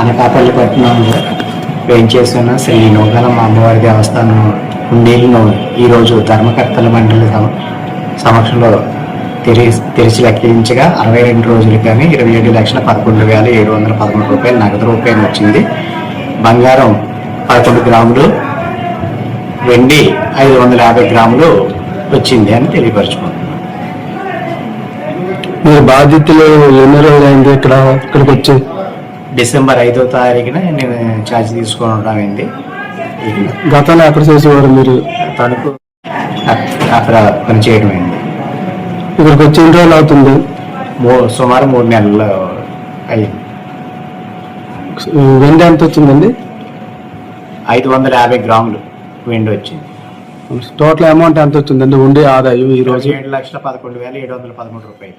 అనకాపల్లి పట్టణంలో వేయించేస్తున్న శ్రీ నూకాలమ్మ అమ్మవారి దేవస్థానం హుండీలను ఈరోజు ధర్మకర్తల మండలి సమక్షంలో తెరిచి లెక్కించగా 62 రోజులు కానీ 27,11,713 రూపాయలు నగదు రూపాయలు వచ్చింది. బంగారం 11 గ్రాములు, వెండి 550 గ్రాములు వచ్చింది అని తెలియపరచుకుంటున్నాం. మీరు బాధ్యతలు ఎన్ని రోజులు అయింది ఇక్కడికి వచ్చి? డిసెంబర్ 5వ తారీఖున నేను ఛార్జ్ తీసుకోవడం అయింది. గతంలో ఎక్కడ చేసేవారు మీరు? తణుకు అక్కడ పనిచేయడం అయింది. ఇక్కడికి వచ్చి ఎన్ని రోజులు అవుతుంది? సుమారు 3 నెలలు అయింది. వెండి ఎంత వచ్చిందండి? 550 గ్రాములు వెండి వచ్చింది. టోటల్ అమౌంట్ ఎంత వచ్చిందండి ఉండి ఆదాయం ఈ రోజు? 7,11,713 రూపాయలు.